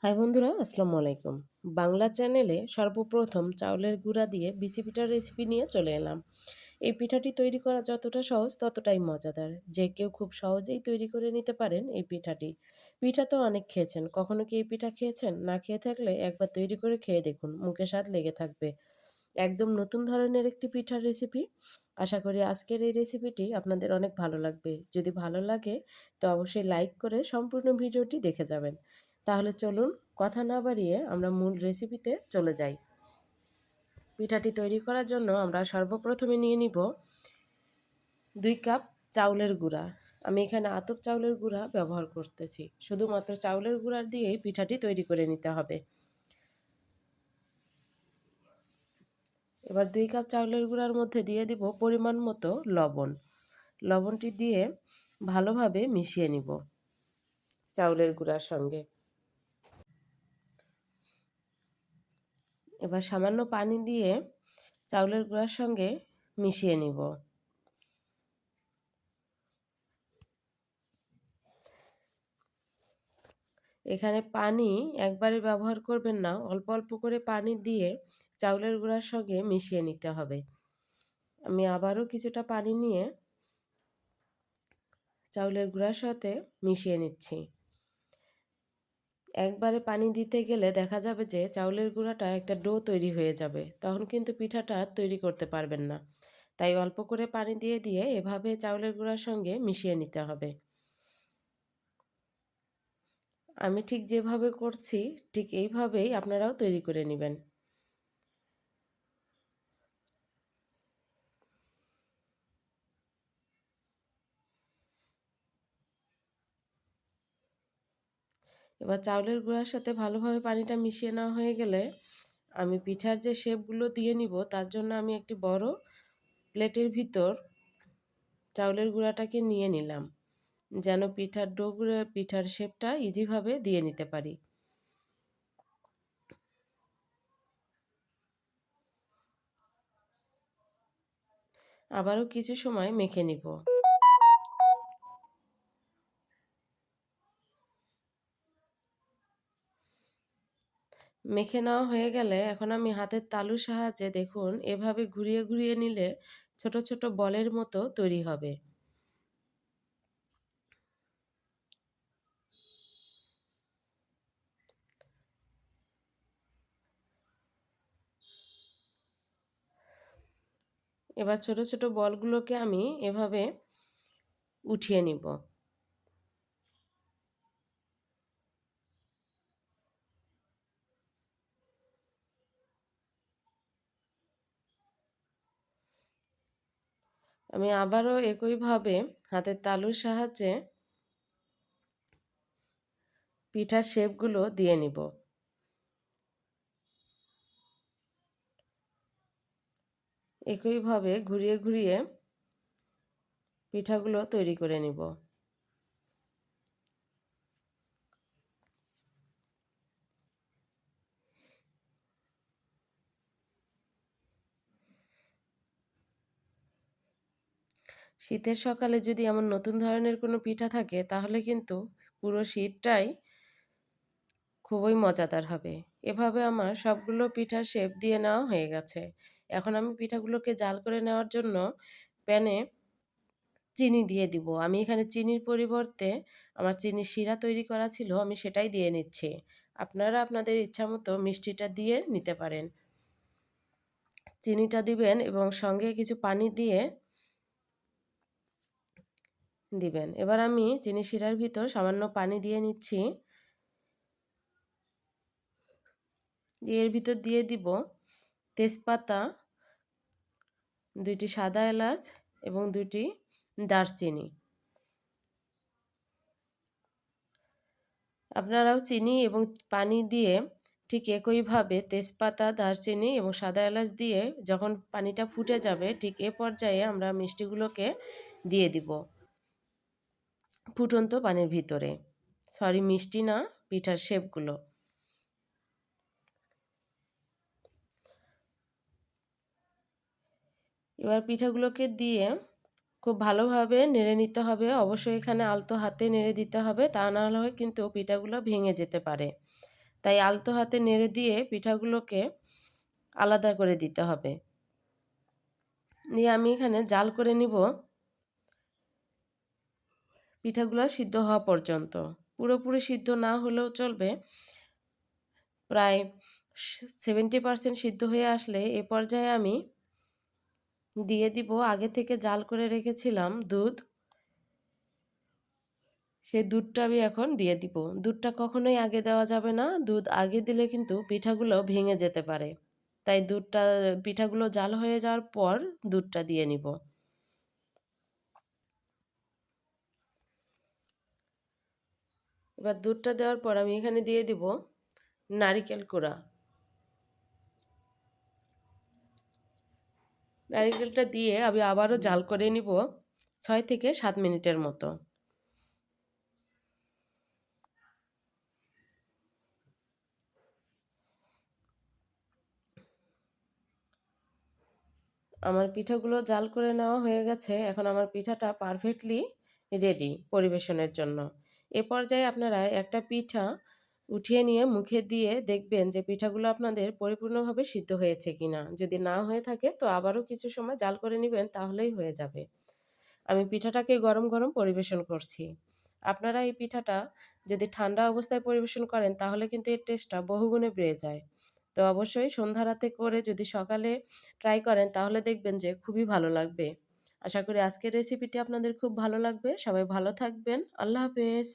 High বন্ধুরা, আসসালামু আলাইকুম। বাংলা চ্যানেলে সর্বপ্রথম চাউলের গুঁড়া দিয়ে বিচি পিঠার রেসিপি নিয়ে চলে এলাম। এই পিঠাটি তৈরি করা যতটা সহজ ততটাই মজাদার। যে কেউ খুব সহজেই তৈরি করে নিতে পারেন এই পিঠাটি। পিঠা তো অনেক খেয়েছেন, কখনো কি এই পিঠা খেয়েছেন? না খেয়ে থাকলে একবার তৈরি করে খেয়ে দেখুন, মুখে স্বাদ লেগে থাকবে। একদম নতুন ধরনের একটি পিঠার রেসিপি। আশা করি আজকের এই রেসিপিটি আপনাদের অনেক ভালো লাগবে। যদি ভালো লাগে তো অবশ্যই লাইক করে সম্পূর্ণ ভিডিওটি দেখে যাবেন। তাহলে চলুন কথা না বাড়িয়ে আমরা মূল রেসিপিতে চলে যাই। পিঠাটি তৈরি করার জন্য আমরা সর্বপ্রথমে নিয়ে নিব 2 কাপ চাউলের গুঁড়া। আমি এখানে আতপ চাউলের গুঁড়া ব্যবহার করতেছি। শুধুমাত্র চাউলের গুঁড়া দিয়েই পিঠাটি তৈরি করে নিতে হবে। এবার 2 কাপ চাউলের গুঁড়ার মধ্যে দিয়ে দিব পরিমাণ মতো লবণ। লবণটি দিয়ে ভালোভাবে মিশিয়ে নিব চাউলের গুঁড়ার সঙ্গে। এবার সামান্য পানি দিয়ে চাউলের গুঁড়ার সঙ্গে মিশিয়ে নিব। এখানে পানি একবারে ব্যবহার করবেন না, অল্প অল্প করে পানি দিয়ে চাউলের গুঁড়ার সঙ্গে মিশিয়ে নিতে হবে। আমি আবারও কিছুটা পানি নিয়ে চাউলের গুঁড়ার সাথে মিশিয়ে নিচ্ছি। একবারে পানি দিতে গেলে দেখা যাবে যে চাউলের গুঁড়াটা একটা ডো তৈরি হয়ে যাবে, তখন কিন্তু পিঠাটা তৈরি করতে পারবেন না। তাই অল্প করে পানি দিয়ে দিয়ে এভাবে চাউলের গুঁড়ার সঙ্গে মিশিয়ে নিতে হবে। আমি ঠিক যেভাবে করছি ঠিক এইভাবেই আপনারাও তৈরি করে নেবেন। এবার চাউলের গুঁড়ার সাথে ভালোভাবে পানিটা মিশিয়ে নেওয়া হয়ে গেলে আমি পিঠার যে শেপগুলো দিয়ে নিব তার জন্য আমি একটি বড় প্লেটের ভিতর চাউলের গুঁড়াটাকে নিয়ে নিলাম, যেন পিঠার ডোগুলো পিঠার শেপটা ইজিভাবে দিয়ে নিতে পারি। আবারও কিছু সময় মেখে নিব। মেখে নেওয়া হয়ে গেলে এখন আমি হাতের তালুর সাহায্যে দেখুন এভাবে ঘুরিয়ে ঘুরিয়ে নিলে ছোট ছোট বলের মতো তৈরি হবে। এবার ছোট ছোট বলগুলোকে আমি এভাবে উঠিয়ে নিব। আমি আবারও একইভাবে হাতের তালুর সাহায্যে পিঠার শেপগুলো দিয়ে নিব। একইভাবে ঘুরিয়ে ঘুরিয়ে পিঠাগুলো তৈরি করে নিব। শীতের সকালে যদি এমন নতুন ধরনের কোনো পিঠা থাকে তাহলে কিন্তু পুরো শীতটাই খুবই মজাদার হবে। এভাবে আমার সবগুলো পিঠার শেপ দিয়ে নেওয়া হয়ে গেছে। এখন আমি পিঠাগুলোকে জাল করে নেওয়ার জন্য প্যানে চিনি দিয়ে দিব। আমি এখানে চিনির পরিবর্তে আমার চিনির শিরা তৈরি করা ছিল, আমি সেটাই দিয়ে নিচ্ছি। আপনারা আপনাদের ইচ্ছামতো মিষ্টিটা দিয়ে নিতে পারেন। চিনিটা দিবেন এবং সঙ্গে কিছু পানি দিয়ে দিবেন। এবার আমি চিনি শিরার ভিতর সামান্য পানি দিয়ে নিচ্ছি। এর ভিতর দিয়ে দিব তেজপাতা, 2টি সাদা এলাচ এবং 2টি দারচিনি। আপনারাও চিনি এবং পানি দিয়ে ঠিক একইভাবে তেজপাতা, দারচিনি এবং সাদা এলাচ দিয়ে যখন পানিটা ফুটে যাবে ঠিক এ পর্যায়ে আমরা মিষ্টিগুলোকে দিয়ে দিব ফুটন্ত পানির ভিতরে। সরি, মিষ্টি না, পিঠার শেপগুলো। এবার পিঠাগুলোকে দিয়ে খুব ভালোভাবে নেড়ে নিতে হবে। অবশ্যই এখানে আলতো হাতে নেড়ে দিতে হবে, তা না হলে কিন্তু পিঠাগুলো ভেঙে যেতে পারে। তাই আলতো হাতে নেড়ে দিয়ে পিঠাগুলোকে আলাদা করে দিতে হবে। দিয়ে আমি এখানে জাল করে নিব পিঠাগুলো সিদ্ধ হওয়া পর্যন্ত। পুরোপুরি সিদ্ধ না হলেও চলবে, প্রায় 70% সিদ্ধ হয়ে আসলে এ পর্যায়ে আমি দিয়ে দিব আগে থেকে জাল করে রেখেছিলাম দুধ। সেই দুধটা আমি এখন দিয়ে দিব। দুধটা কখনোই আগে দেওয়া যাবে না। দুধ আগে দিলে কিন্তু পিঠাগুলো ভেঙে যেতে পারে। তাই পিঠাগুলো জাল হয়ে যাওয়ার পর দুধটা দিয়ে নিব। এবার দুধটা দেওয়ার পর আমি এখানে দিয়ে দিব নারিকেল কোড়া। নারিকেলটা দিয়ে আমি আবারও জাল করে নিব ৬ থেকে ৭ মিনিটের মতো। আমার পিঠাগুলো জাল করে নেওয়া হয়ে গেছে। এখন আমার পিঠাটা পারফেক্টলি রেডি পরিবেশনের জন্য। এ পর্যায়ে আপনারা একটা পিঠা উঠিয়ে নিয়ে মুখে দিয়ে দেখবেন যে পিঠাগুলো আপনাদের পরিপূর্ণভাবে সিদ্ধ হয়েছে কিনা। যদি না হয়ে থাকে তো আবারও কিছু সময় জাল করে নিবেন, তাহলেই হয়ে যাবে। আমি পিঠাটাকে গরম গরম পরিবেশন করছি। আপনারা এই পিঠাটা যদি ঠান্ডা অবস্থায় পরিবেশন করেন তাহলে কিন্তু এর টেস্টটা বহুগুণে বেড়ে যায়। তো অবশ্যই সন্ধ্যা রাতে করে যদি সকালে ট্রাই করেন তাহলে দেখবেন যে খুবই ভালো লাগবে। আশা করি আজকের রেসিপিটি আপনাদের খুব ভালো লাগবে। সবাই ভালো থাকবেন। আল্লাহ হাফেজ।